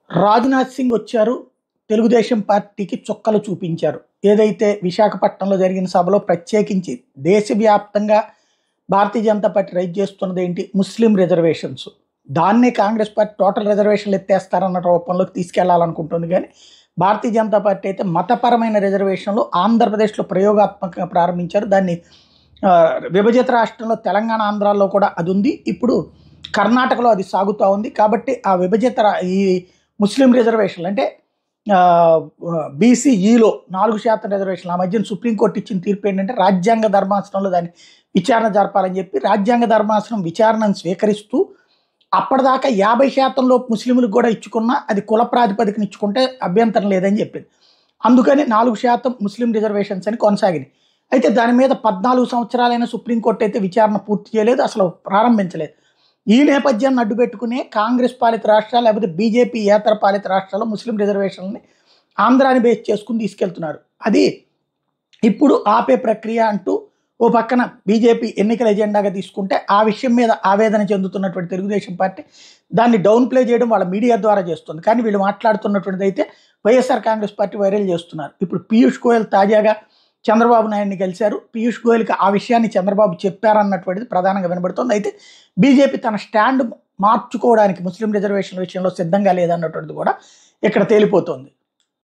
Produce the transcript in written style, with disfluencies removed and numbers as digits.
రాజ్‌నాథ్ సింగ్ వచ్చారు. తెలుగుదేశం పార్టీకి చుక్కలు చూపించారు. ఏదైతే విశాఖపట్నంలో జరిగిన సభలో ప్రత్యేకించి దేశవ్యాప్తంగా Bharatiya Janata party rise చేస్తున్నదేంటి? Muslim reservations. దాన్నే కాంగ్రెస్ పార్టీ టోటల్ రిజర్వేషన్లు ఎత్తేస్తారన్న రూపంలోకి తీసుకెళ్లాలనుకుంటుంది గానీ, భారతీయ జనతా పార్టీ అయితే మతపరమైన రిజర్వేషన్లు ఆంధ్రప్రదేశ్‌లో ప్రయోగాత్మకంగా ప్రారంభించారు. దాన్ని విభజిత రాష్ట్రంలో తెలంగాణ, ఆంధ్రాల్లో కూడా అదుంది. ఇప్పుడు కర్ణాటకలో అది సాగుతా ఉంది. కాబట్టి ఆ ఈ ముస్లిం రిజర్వేషన్లు అంటే బీసీఈలో 4% రిజర్వేషన్లు ఆ మధ్యన సుప్రీంకోర్టు ఇచ్చిన తీర్పు ఏంటంటే రాజ్యాంగ ధర్మాసనంలో దాన్ని విచారణ జరపాలని చెప్పి రాజ్యాంగ ధర్మాసనం విచారణను స్వీకరిస్తూ అప్పటిదాకా 50% ముస్లింలకు కూడా ఇచ్చుకున్నా అది కుల ప్రాతిపదికన ఇచ్చుకుంటే అభ్యంతరం లేదని చెప్పింది. అందుకని 4% ముస్లిం రిజర్వేషన్స్ అని కొనసాగింది. అయితే దాని మీద 14 సంవత్సరాలైన సుప్రీంకోర్టు అయితే విచారణ పూర్తి చేయలేదు, అసలు ప్రారంభించలేదు. ఈ నేపథ్యాన్ని అడ్డుపెట్టుకునే కాంగ్రెస్ పాలిత రాష్ట్రాలు లేకపోతే బీజేపీ ఏతర పాలిత రాష్ట్రాల్లో ముస్లిం రిజర్వేషన్లని ఆంధ్రాని బేస్ చేసుకుని తీసుకెళ్తున్నారు. అది ఇప్పుడు ఆపే ప్రక్రియ అంటూ ఓ పక్కన బీజేపీ ఎన్నికల ఎజెండాగా తీసుకుంటే ఆ విషయం మీద ఆవేదన చెందుతున్నటువంటి తెలుగుదేశం పార్టీ దాన్ని డౌన్ ప్లే చేయడం వాళ్ళ మీడియా ద్వారా చేస్తుంది. కానీ వీళ్ళు మాట్లాడుతున్నటువంటిది అయితే వైఎస్ఆర్ కాంగ్రెస్ పార్టీ వైరల్ చేస్తున్నారు. ఇప్పుడు పీయూష్ గోయల్ తాజాగా చంద్రబాబు నాయుడిని కలిశారు. పీయూష్ గోయల్కి ఆ విషయాన్ని చంద్రబాబు చెప్పారన్నటువంటిది ప్రధానంగా వినబడుతుంది. అయితే బీజేపీ తన స్టాండ్ మార్చుకోవడానికి ముస్లిం రిజర్వేషన్ల విషయంలో సిద్ధంగా లేదన్నటువంటిది కూడా ఇక్కడ తేలిపోతుంది.